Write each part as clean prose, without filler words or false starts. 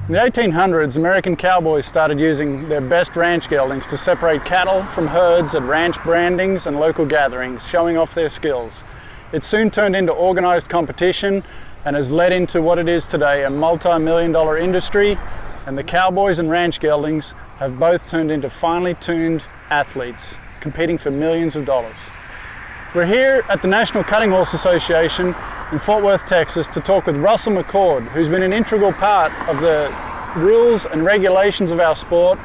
In the 1800s, American cowboys started using their best ranch geldings to separate cattle from herds at ranch brandings and local gatherings, showing off their skills. It soon turned into organized competition and has led into what it is today, a multi-million-dollar industry, and the cowboys and ranch geldings have both turned into finely tuned athletes, competing for millions of dollars. We're here at the National Cutting Horse Association in Fort Worth, Texas, to talk with Russell McCord, who's been an integral part of the rules and regulations of our sport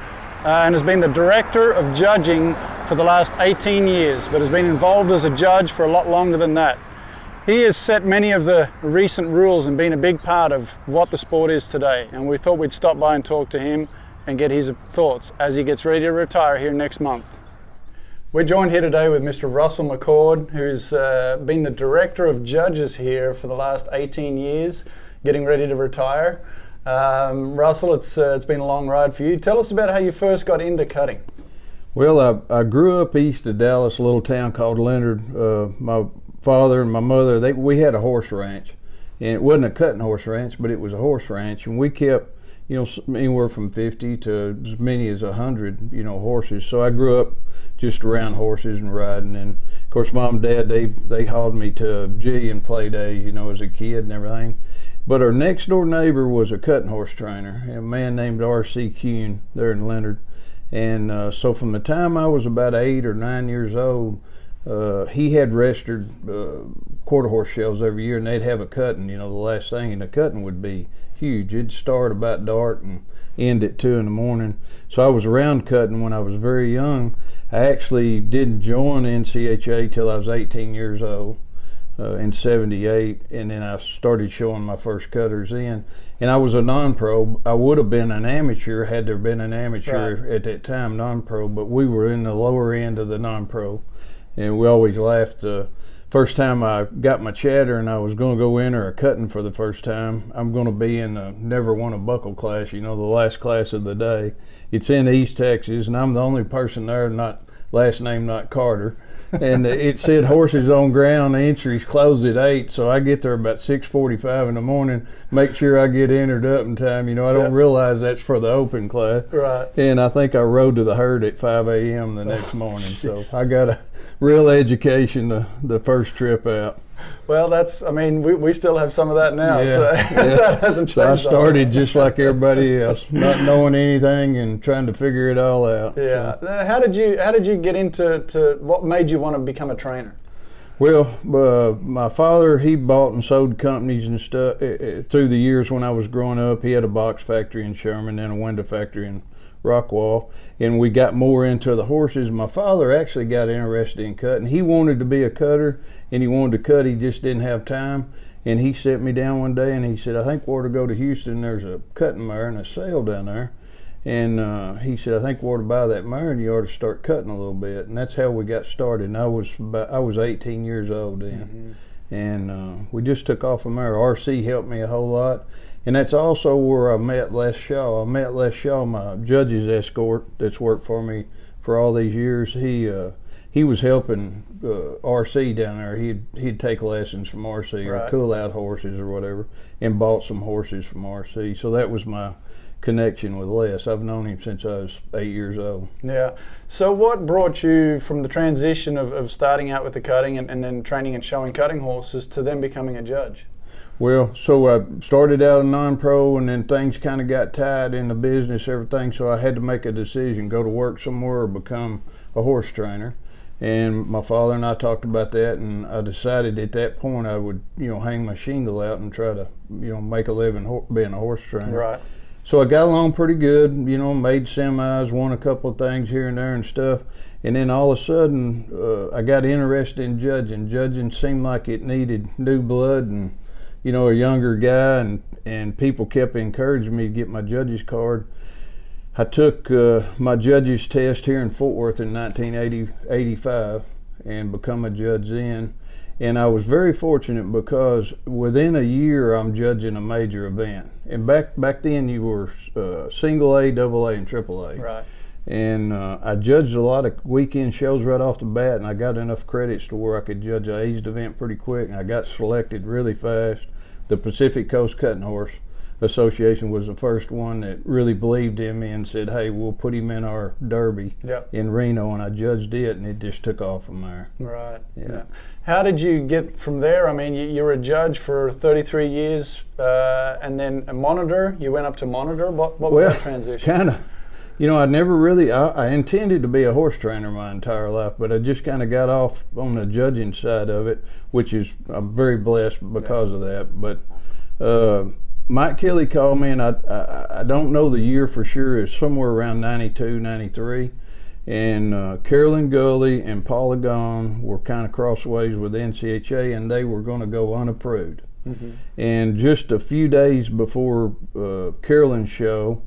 and has been the Director of Judging for the last 18 years, but has been involved as a judge for a lot longer than that. He has set many of the recent rules and been a big part of what the sport is today, and we thought we'd stop by and talk to him and get his thoughts as he gets ready to retire here next month. We're joined here today with Mr. Russell McCord, who's been the Director of Judges here for the last 18 years, getting ready to retire. Russell, it's been a long ride for you. Tell us about how you first got into cutting. Well, I grew up east of Dallas, a little town called Leonard. My father and my mother, we had a horse ranch. And it wasn't a cutting horse ranch, but it was a horse ranch. And we kept, anywhere from 50 to as many as 100, horses. So I grew up just around horses and riding. And of course, Mom and Dad, they hauled me to a jillion play days, as a kid and everything. But our next door neighbor was a cutting horse trainer, a man named R.C. Kuhn there in Leonard. And so from the time I was about 8 or 9 years old, he had registered quarter horse shows every year, and they'd have a cutting, the last thing, and the cutting would be huge. It'd start about dark and end at 2 in the morning. So I was around cutting when I was very young. I actually didn't join NCHA till I was 18 years old. In 78, and then I started showing my first cutters in, and I was a non-pro. I would have been an amateur had there been an amateur right at that time, non-pro, but we were in the lower end of the non-pro, and we always laughed. First time I got my chatter and I was going to go enter a cutting for the first time, I'm going to be in the never won a buckle class, the last class of the day. It's in East Texas, and I'm the only person there, not last name, not Carter. And it said horses on ground, the entries closed at 8, so I get there about 6:45 in the morning, make sure I get entered up in time. I don't realize that's for the open class. Right. And I think I rode to the herd at 5 a.m. the next morning, so I got a real education the first trip out. Well, we still have some of that now, so that hasn't changed. So I started just like everybody else, not knowing anything and trying to figure it all out. Yeah. So. How did you get into what made you want to become a trainer? Well, my father, he bought and sold companies and stuff through the years when I was growing up. He had a box factory in Sherman and a window factory in Rockwall, and we got more into the horses. My father actually got interested in cutting. He wanted to be a cutter, and he wanted to cut. He just didn't have time, and he set me down one day, and he said, I think we ought to go to Houston. There's a cutting mare and a sale down there. And he said, I think we ought to buy that mare, and you ought to start cutting a little bit. And that's how we got started. And I was 18 years old then. Mm-hmm. And we just took off a mare. RC helped me a whole lot. And that's also where I met Les Shaw. I met Les Shaw, my judge's escort that's worked for me for all these years. He was helping RC down there. He'd take lessons from RC or cool out horses or whatever, and bought some horses from RC. So that was my connection with Les. I've known him since I was 8 years old. Yeah. So what brought you from the transition of starting out with the cutting and then training and showing cutting horses to then becoming a judge? Well, so I started out a non-pro, and then things kind of got tied in the business, everything, so I had to make a decision, go to work somewhere or become a horse trainer. And my father and I talked about that, and I decided at that point I would, hang my shingle out and try to, make a living being a horse trainer. Right. So I got along pretty good, made semis, won a couple of things here and there and stuff. And then all of a sudden, I got interested in judging. Judging seemed like it needed new blood and, a younger guy, and people kept encouraging me to get my judge's card. I took my judge's test here in Fort Worth in 1985 and become a judge then. And I was very fortunate because within a year I'm judging a major event. And back then you were single A, double A, and triple A. Right. And I judged a lot of weekend shows right off the bat, and I got enough credits to where I could judge an aged event pretty quick, and I got selected really fast. The Pacific Coast Cutting Horse Association was the first one that really believed in me and said, hey, we'll put him in our derby in Reno, and I judged it, and it just took off from there. Right. Yeah. How did you get from there? I mean, you were a judge for 33 years, and then a monitor. You went up to monitor. What was that transition? Kind of. You know, I never really, I intended to be a horse trainer my entire life, but I just kind of got off on the judging side of it, which is, I'm very blessed because of that. But Mike Kelly called me, and I don't know the year for sure. It's somewhere around 92, 93. And Carolyn Gully and Paula Gone were kind of crossways with NCHA, and they were going to go unapproved. Mm-hmm. And just a few days before Carolyn's show,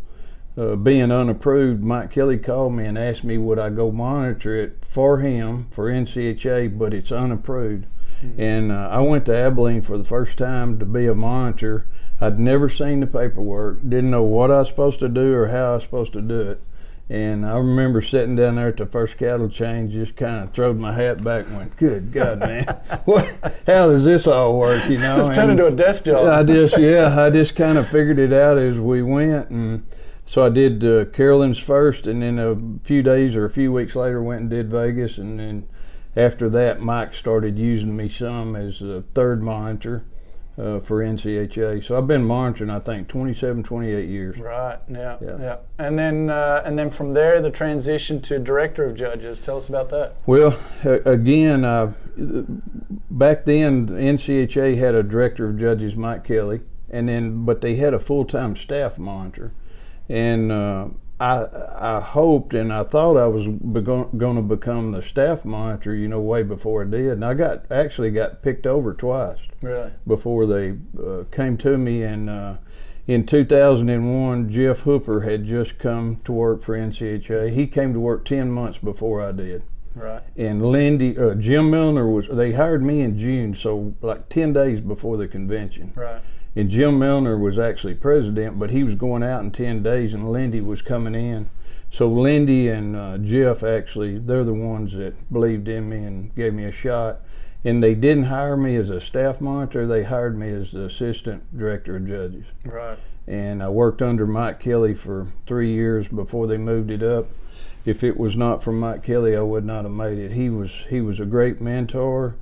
being unapproved, Mike Kelly called me and asked me would I go monitor it for him, for NCHA, but it's unapproved. Mm-hmm. And I went to Abilene for the first time to be a monitor. I'd never seen the paperwork, didn't know what I was supposed to do or how I was supposed to do it. And I remember sitting down there at the first cattle change, just kind of throwed my hat back and went, good God, man, how does this all work, you know? It's turned into a desk job. I just kind of figured it out as we went. And so I did Carolyn's first, and then a few days or a few weeks later went and did Vegas. And then after that, Mike started using me some as a third monitor for NCHA. So I've been monitoring, I think, 27, 28 years. Right, yeah. And then from there, the transition to Director of Judges. Tell us about that. Well, again, back then, NCHA had a Director of Judges, Mike Kelly, but they had a full-time staff monitor. And I hoped and I thought I was going to become the staff monitor, you know, way before I did. And I actually got picked over twice. Really? Before they came to me. And in 2001, Jeff Hooper had just come to work for NCHA. He came to work 10 months before I did. Right. And Jim Milner they hired me in June, so like 10 days before the convention. Right. And Jim Milner was actually president, but he was going out in 10 days, and Lindy was coming in. So Lindy and Jeff, actually, they're the ones that believed in me and gave me a shot. And they didn't hire me as a staff monitor. They hired me as the Assistant Director of Judges. Right. And I worked under Mike Kelly for 3 years before they moved it up. If it was not for Mike Kelly, I would not have made it. He was a great mentor.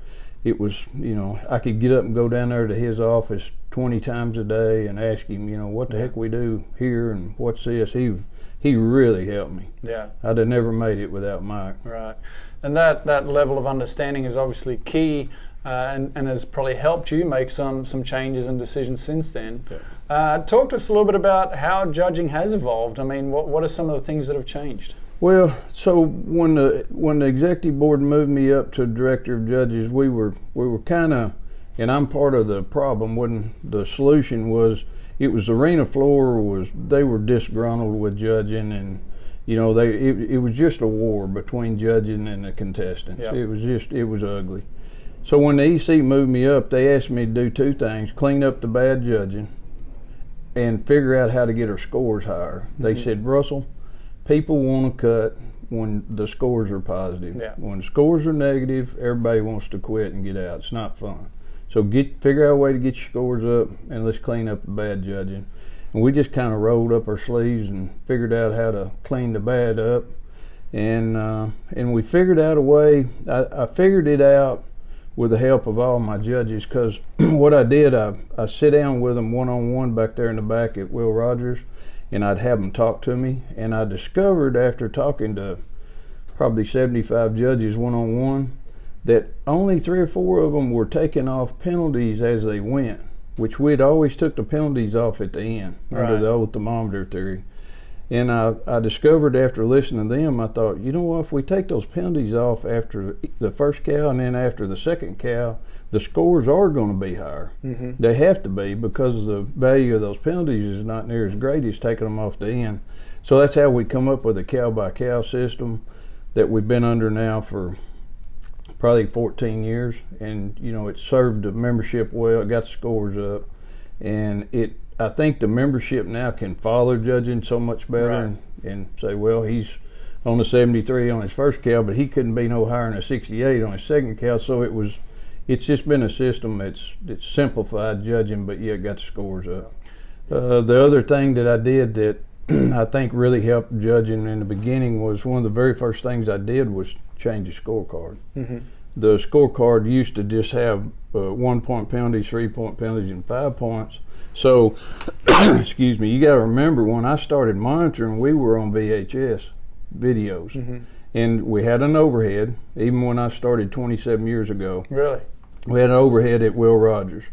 It was, you know, I could get up and go down there to his office 20 times a day and ask him, you know, what the heck we do here and what's this. He really helped me. Yeah. I'd have never made it without Mike. Right. And that level of understanding is obviously key and has probably helped you make some changes and decisions since then. Yeah. Talk to us a little bit about how judging has evolved. I mean, what are some of the things that have changed? Well, so when the executive board moved me up to Director of Judges, we were kind of, and I'm part of the problem. When the solution was, it was the arena floor they were disgruntled with judging, and you know it was just a war between judging and the contestants. Yep. It was ugly. So when the EC moved me up, they asked me to do two things: clean up the bad judging, and figure out how to get our scores higher. Mm-hmm. They said, Russell, people want to cut when the scores are positive. Yeah. When the scores are negative, everybody wants to quit and get out. It's not fun. So figure out a way to get your scores up, and let's clean up the bad judging. And we just kind of rolled up our sleeves and figured out how to clean the bad up. And we figured out a way. I figured it out with the help of all my judges, because what I did, I sit down with them one-on-one back there in the back at Will Rogers, and I'd have them talk to me. And I discovered, after talking to probably 75 judges one-on-one, that only 3 or 4 of them were taking off penalties as they went, which we'd always took the penalties off at the end, right, under the old thermometer theory. And I discovered after listening to them, I thought, you know what, if we take those penalties off after the first cow and then after the second cow, the scores are going to be higher. Mm-hmm. They have to be, because the value of those penalties is not near as great as taking them off the end. So that's how we come up with a cow-by-cow system that we've been under now for probably 14 years. And, you know, it served the membership well. It got the scores up. And I think the membership now can follow judging so much better, right, and say, well, he's on a 73 on his first cow, but he couldn't be no higher than a 68 on his second cow. So it's just been a system that's simplified judging, but yet got the scores up. The other thing that I did that I think really helped judging in the beginning was one of the very first things I did was change the scorecard. Mm-hmm. The scorecard used to just have 1 point penalties, 3 point penalties, and 5 points. So, excuse me, you got to remember when I started monitoring, we were on VHS videos. Mm-hmm. And we had an overhead, even when I started 27 years ago. Really? We had an overhead at Will Rogers.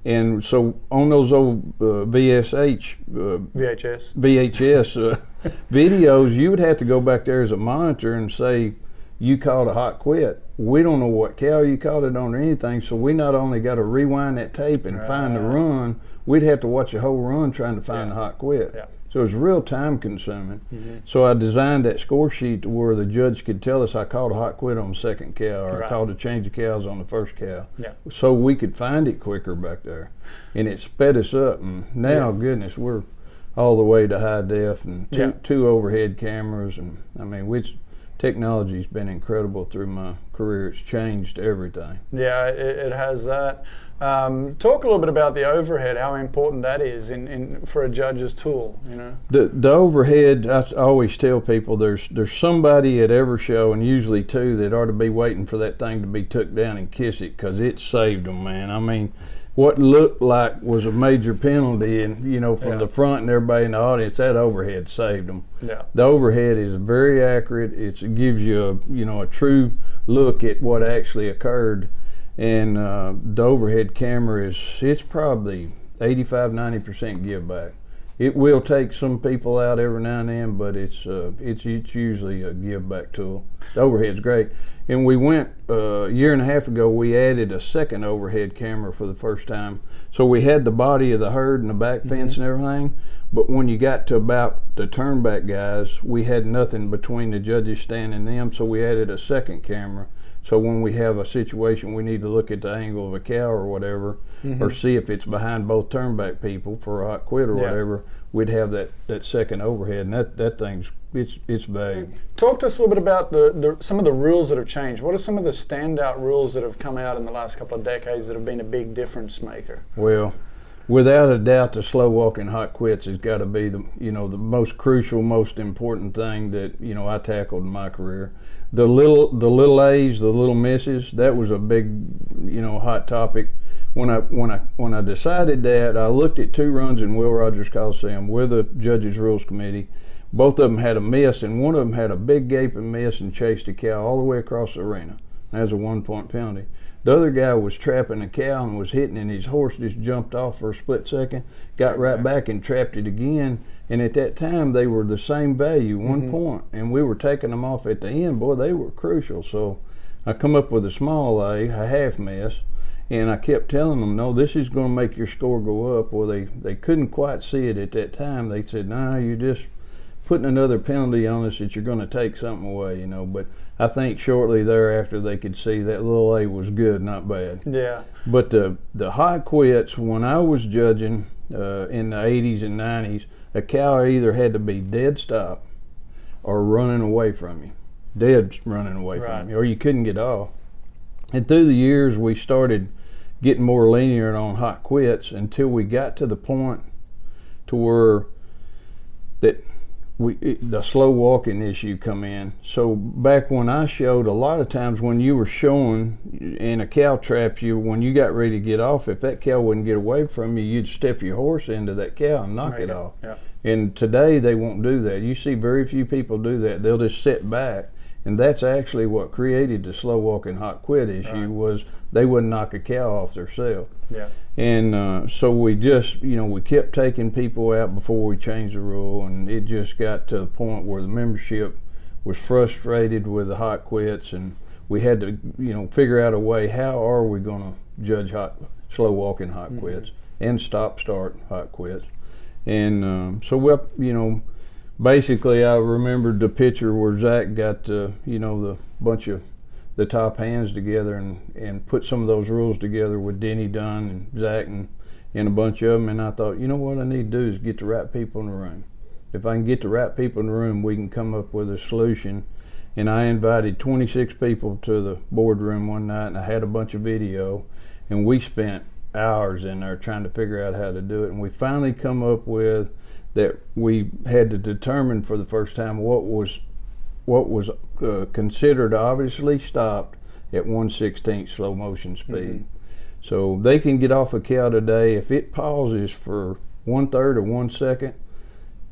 And so on those old VHS videos, you would have to go back there as a monitor and say, you called a hot quit. We don't know what cow you called it on or anything, so we not only got to rewind that tape and find the run, we'd have to watch the whole run trying to find the hot quit. Yeah. So it was real time consuming. Mm-hmm. So I designed that score sheet to where the judge could tell us I called a hot quit on the second cow, or I called a change of cows on the first cow. Yeah. So we could find it quicker back there. And it sped us up. And now, goodness, we're all the way to high def and two overhead cameras. And I mean, technology's been incredible through my career. It's changed everything. Yeah, it has that. Talk a little bit about the overhead, how important that is for a judge's tool. You know, the overhead. I always tell people there's somebody at every show, and usually two, that ought to be waiting for that thing to be took down and kiss it, because it saved them, man. I mean, what looked like was a major penalty, and from the front and everybody in the audience, that overhead saved them. Yeah. The overhead is very accurate. It gives you a true look at what actually occurred. And the overhead camera it's probably 85-90% give back. It will take some people out every now and then, but it's usually a give back tool. The overhead's great. And we went a year and a half ago, we added a second overhead camera for the first time. So we had the body of the herd and the back fence and everything, but when you got to about the turnback guys, we had nothing between the judges stand and them, so we added a second camera. So when we have a situation we need to look at the angle of a cow or whatever, or see if it's behind both turnback people for a hot quit or whatever, we'd have that second overhead, and that thing's it's valuable. Talk to us a little bit about some of the rules that have changed. What are some of the standout rules that have come out in the last couple of decades that have been a big difference maker? Well, without a doubt, the slow walking hot quits has got to be the most crucial, most important thing that I tackled in my career. The little A's, the little misses, that was a big hot topic. When I decided that, I looked at 2 runs in Will Rogers Coliseum with the Judges Rules Committee. Both of them had a miss, and one of them had a big gaping miss and chased a cow all the way across the arena. That was a 1 point penalty. The other guy was trapping a cow and was hitting, and his horse just jumped off for a split second, got right back and trapped it again. And at that time, they were the same value, 1 point. And we were taking them off at the end. Boy, they were crucial. So I come up with a small A, a half miss, and I kept telling them, no, this is going to make your score go up. Well, they couldn't quite see it at that time. They said, no, you're just putting another penalty on us that you're going to take something away, But I think shortly thereafter they could see that little A was good, not bad. Yeah. But the hot quits, when I was judging in the 80s and 90s, a cow either had to be dead stop or running away from you. Dead running away from you, or you couldn't get off. And through the years, we started getting more lenient on hot quits until we got to the point to where the slow walking issue come in. So back when I showed, a lot of times when you were showing and a cow trapped you, when you got ready to get off, if that cow wouldn't get away from you, you'd step your horse into that cow and knock it off. Yeah. And today they won't do that. You see very few people do that. They'll just sit back. And that's actually what created the slow walking hot quit issue, was they wouldn't knock a cow off themselves. Yeah. And so we just, we kept taking people out before we changed the rule, and it just got to the point where the membership was frustrated with the hot quits, and we had to, figure out a way, how are we going to judge slow walking hot quits and stop-start hot quits. And so basically, I remembered the picture where Zach got, the bunch of the top hands together and put some of those rules together with Denny Dunn and Zach and a bunch of them. And I thought, what I need to do is get the right people in the room. If I can get the right people in the room, we can come up with a solution. And I invited 26 people to the boardroom one night, and I had a bunch of video. And we spent hours in there trying to figure out how to do it, and we finally come up with that we had to determine for the first time what was considered obviously stopped at 1/16 slow motion speed. So they can get off a cow today if it pauses for 1/3 or 1 second,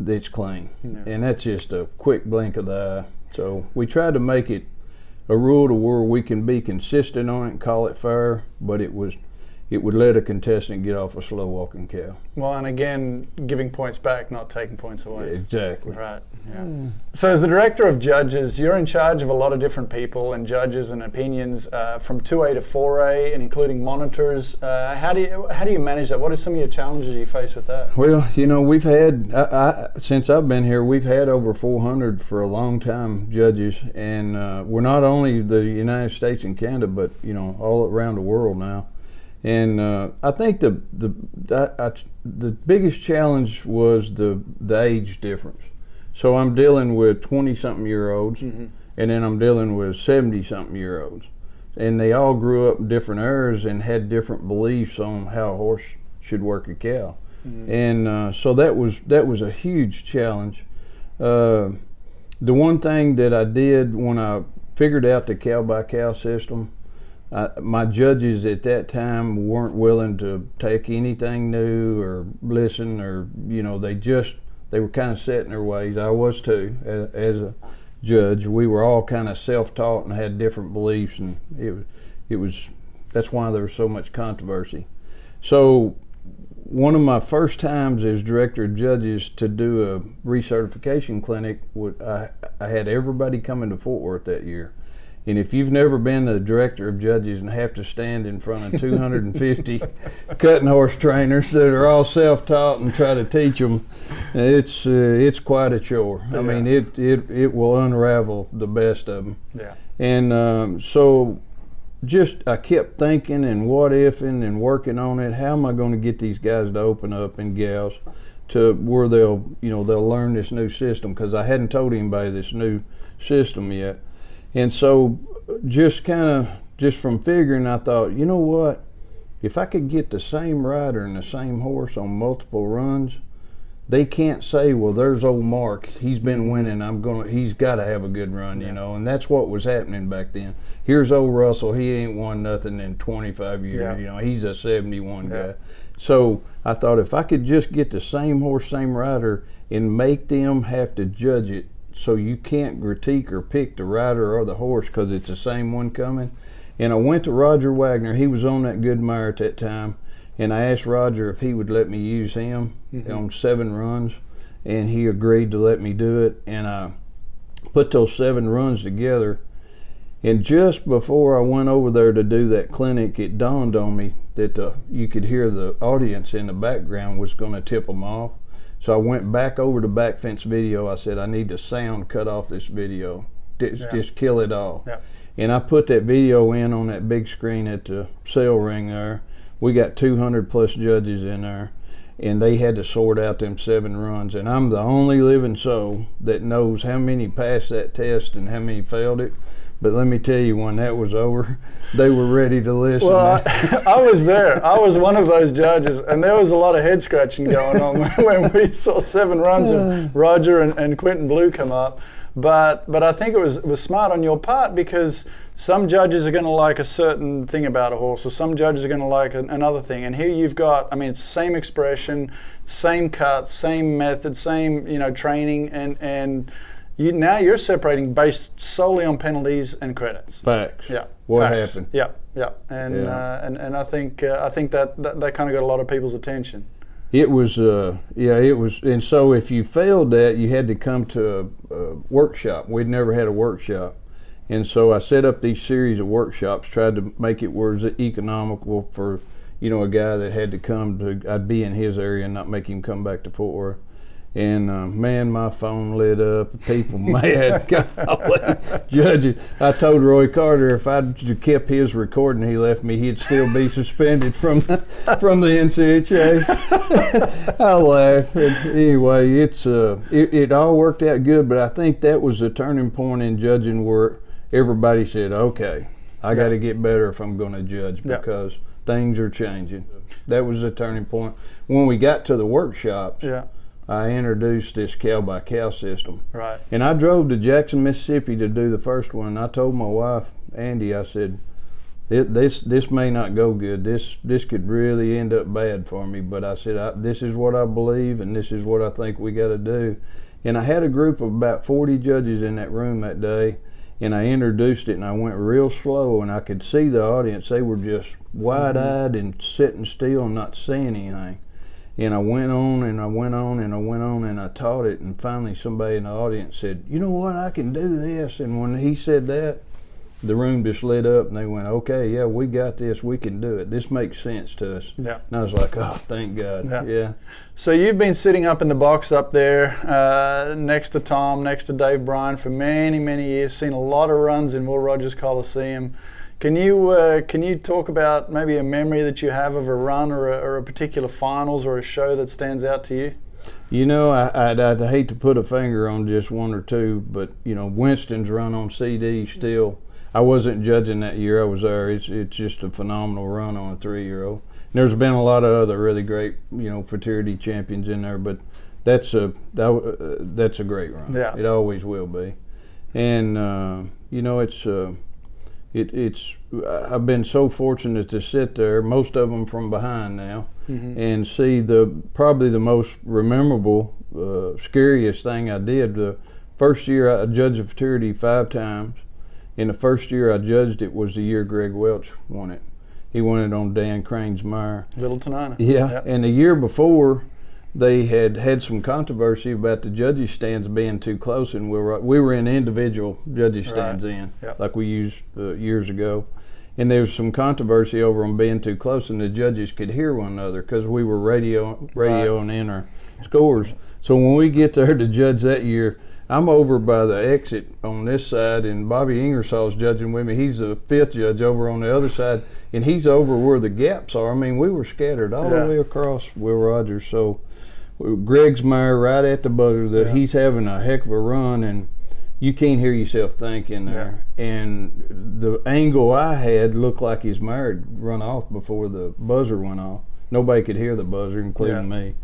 it's clean. And that's just a quick blink of the eye. So we tried to make it a rule to where we can be consistent on it and call it fair, but it would let a contestant get off a slow walking cow. Well, and again, giving points back, not taking points away. Exactly. Right. Yeah. So as the Director of Judges, you're in charge of a lot of different people and judges and opinions from 2A to 4A, and including monitors. How do you manage that? What are some of your challenges you face with that? Well, we've had, since I've been here, we've had over 400 for a long time judges, and we're not only the United States and Canada, but all around the world now. And I think the biggest challenge was the age difference. So I'm dealing with 20-something-year-olds, and then I'm dealing with 70-something-year-olds, and they all grew up in different eras and had different beliefs on how a horse should work a cow, and so that was a huge challenge. The one thing that I did when I figured out the cow-by-cow system, my judges at that time weren't willing to take anything new or listen, or they were kind of set in their ways. I was too, as a judge. We were all kind of self-taught and had different beliefs, and that's why there was so much controversy. So one of my first times as Director of Judges to do a recertification clinic, I had everybody come into Fort Worth that year. And if you've never been the Director of Judges and have to stand in front of 250 cutting horse trainers that are all self-taught and try to teach them, it's quite a chore. I mean, it will unravel the best of them. Yeah. And so I kept thinking and what ifing and working on it. How am I going to get these guys to open up, and gals, to where they'll learn this new system? Because I hadn't told anybody this new system yet. And so just from figuring, I thought, you know what, if I could get the same rider and the same horse on multiple runs, they can't say, well, there's old Mark, he's been winning, he's got to have a good run, and that's what was happening back then. Here's old Russell, he ain't won nothing in 25 years, he's a 71 guy. So I thought, if I could just get the same horse, same rider, and make them have to judge it, so you can't critique or pick the rider or the horse because it's the same one coming. And I went to Roger Wagner. He was on that good mare at that time, and I asked Roger if he would let me use him on 7 runs, and he agreed to let me do it. And I put those 7 runs together, and just before I went over there to do that clinic, it dawned on me that you could hear the audience in the background was going to tip them off. So I went back over to back fence video. I said, I need the sound cut off this video. Just kill it all. Yeah. And I put that video in on that big screen at the sale ring there. We got 200 plus judges in there, and they had to sort out them 7 runs. And I'm the only living soul that knows how many passed that test and how many failed it. But let me tell you, when that was over, they were ready to listen. Well, I was there. I was one of those judges, and there was a lot of head scratching going on when we saw 7 runs of Roger and Quentin Blue come up. But I think it was smart on your part, because some judges are going to like a certain thing about a horse, or some judges are going to like another thing. And here you've got, same expression, same cut, same method, same training, and now you're separating based solely on penalties and credits. Facts. Yeah. What facts. happened? Yeah. And I think that kind of got a lot of people's attention. It was, and so if you failed that, you had to come to a workshop. We'd never had a workshop, and so I set up these series of workshops, tried to make it where it's economical for a guy that had to come I'd be in his area and not make him come back to Fort Worth. And man, my phone lit up. People mad. Judges. I told Roy Carter if I'd kept his recording he left me, he'd still be suspended from the NCHA. I laughed. Anyway, it all worked out good. But I think that was a turning point in judging where everybody said, "Okay, I got to get better if I'm going to judge," because things are changing. That was the turning point. When we got to the workshops, I introduced this cow-by-cow system. Right. And I drove to Jackson, Mississippi to do the first one. I told my wife, Andy, I said, this may not go good. This could really end up bad for me. But I said, this is what I believe, and this is what I think we got to do. And I had a group of about 40 judges in that room that day, and I introduced it, and I went real slow, and I could see the audience. They were just wide-eyed and sitting still and not saying anything. And I went on and I went on and I went on and I taught it, and finally somebody in the audience said, you know what, I can do this. And when he said that, the room just lit up, and they went, okay, yeah, we got this, we can do it. This makes sense to us. Yeah. And I was like, oh, thank God. Yeah. So you've been sitting up in the box up there next to Tom, next to Dave Bryan for many, many years, seen a lot of runs in Will Rogers Coliseum. Can you talk about maybe a memory that you have of a run or a particular finals or a show that stands out to you? You know, I'd hate to put a finger on just one or two, but, you know, Winston's run on CD still. I wasn't judging that year I was there. It's just a phenomenal run on a 3-year-old. There's been a lot of other really great, you know, fraternity champions in there, but that's a great run. Yeah. It always will be. And, you know, I've been so fortunate to sit there, most of them from behind now, and see probably the most memorable, scariest thing I did. The first year I judged a fraternity 5 times. In the first year I judged it was the year Greg Welch won it. He won it on Dan Crane's mire. Little Tenina. Yeah, Yep. And the year before, they had some controversy about the judges' stands being too close, and we were in individual judges' stands like we used years ago. And there was some controversy over them being too close, and the judges could hear one another because we were radioing in our scores. So when we get there to judge that year, I'm over by the exit on this side, and Bobby Ingersoll's judging with me. He's the 5th judge over on the other side, and he's over where the gaps are. I mean, we were scattered all the way across Will Rogers. So Greg's mire right at the buzzer, he's having a heck of a run, and you can't hear yourself thinking there. Yeah. And the angle I had looked like his mire had run off before the buzzer went off. Nobody could hear the buzzer, including me.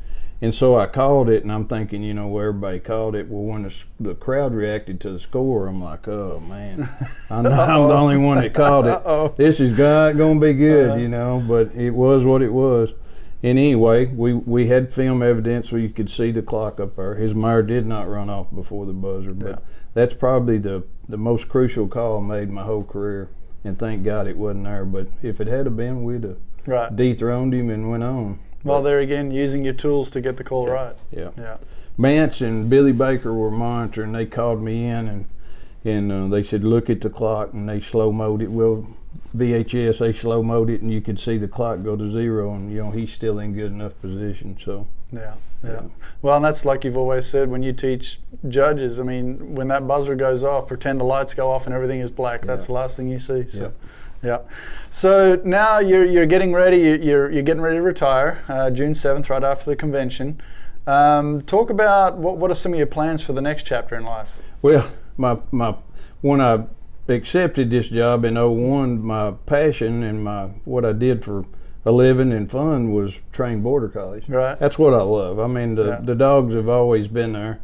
And so I called it, and I'm thinking, you know, where everybody called it. Well, when the crowd reacted to the score, I'm like, oh, man, I know I'm the only one that called it. This is not going to be good, you know, but it was what it was. And anyway, we had film evidence so you could see the clock up there. His mire did not run off before the buzzer, but that's probably the most crucial call I made my whole career, and thank God it wasn't there. But if it had been, we'd have dethroned him and went on. Well, there again, using your tools to get the call right. Yeah. Mance and Billy Baker were monitoring. They called me in and they said, look at the clock, and they slow-moed it. Well, VHS, they slow-moed it, and you could see the clock go to 0, and, you know, he's still in good enough position. So. Yeah. Well, and that's like you've always said when you teach judges. I mean, when that buzzer goes off, pretend the lights go off and everything is black. That's the last thing you see. So. Yeah. So now you're getting ready. You're getting ready to retire, June 7th, right after the convention. Talk about what are some of your plans for the next chapter in life? Well, when I accepted this job in 2001, my passion and what I did for a living and fun was train border collies. Right. That's what I love. I mean, the dogs have always been there,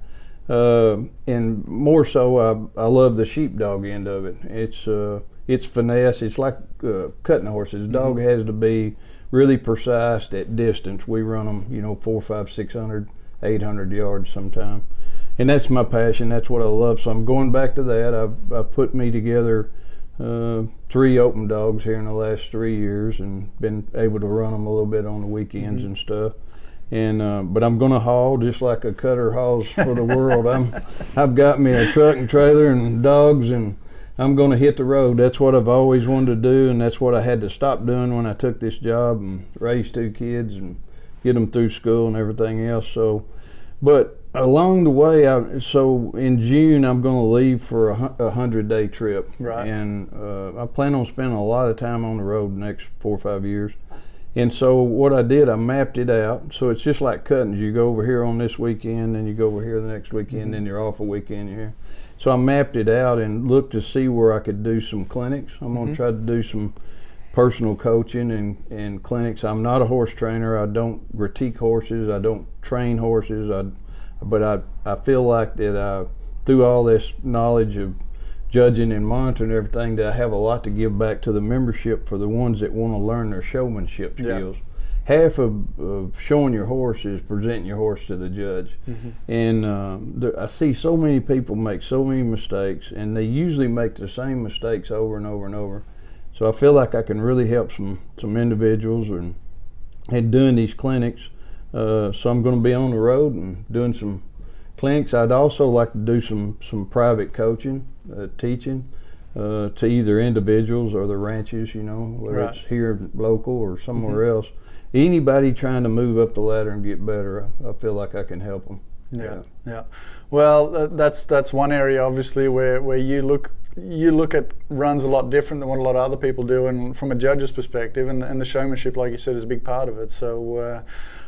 and more so, I love the sheepdog end of it. It's finesse. It's like cutting horses. The dog has to be really precise at distance. We run them, you know, 400, 500, 600, 800 yards sometimes. And that's my passion. That's what I love. So I'm going back to that. I've put me together 3 open dogs here in the last 3 years and been able to run them a little bit on the weekends and stuff. And but I'm going to haul just like a cutter hauls for the world. I've got me a truck and trailer and dogs, and I'm going to hit the road. That's what I've always wanted to do, and that's what I had to stop doing when I took this job and raise 2 kids and get them through school and everything else. So, but along the way, so in June I'm going to leave for a 100-day trip. Right. And I plan on spending a lot of time on the road the next 4 or 5 years. And so what I did, I mapped it out. So it's just like cuttings. You go over here on this weekend, then you go over here the next weekend, then you're off a weekend here. So I mapped it out and looked to see where I could do some clinics. I'm going to try to do some personal coaching and clinics. I'm not a horse trainer. I don't critique horses. I don't train horses. But I feel like that through all this knowledge of judging and monitoring everything, that I have a lot to give back to the membership for the ones that want to learn their showmanship skills. Half of showing your horse is presenting your horse to the judge. And I see so many people make so many mistakes, and they usually make the same mistakes over and over and over. So I feel like I can really help some individuals and doing these clinics. So I'm going to be on the road and doing some clinics. I'd also like to do some private coaching, teaching to either individuals or the ranches, whether it's here local or somewhere else. Anybody trying to move up the ladder and get better, I feel like I can help them. Yeah. Well, that's one area obviously where you look at runs a lot different than what a lot of other people do, and from a judge's perspective, and the showmanship, like you said, is a big part of it. So,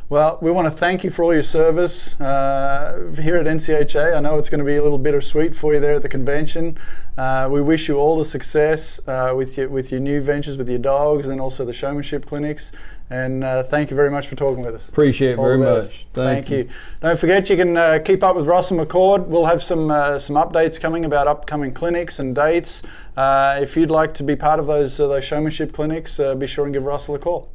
well, we want to thank you for all your service here at NCHA. I know it's going to be a little bittersweet for you there at the convention. We wish you all the success with your new ventures with your dogs, and also the showmanship clinics. And thank you very much for talking with us. Appreciate it very much. Thank you. Don't forget, you can keep up with Ross and McCord. We'll have some updates coming about upcoming clinics and dates. If you'd like to be part of those showmanship clinics, be sure and give Russell a call.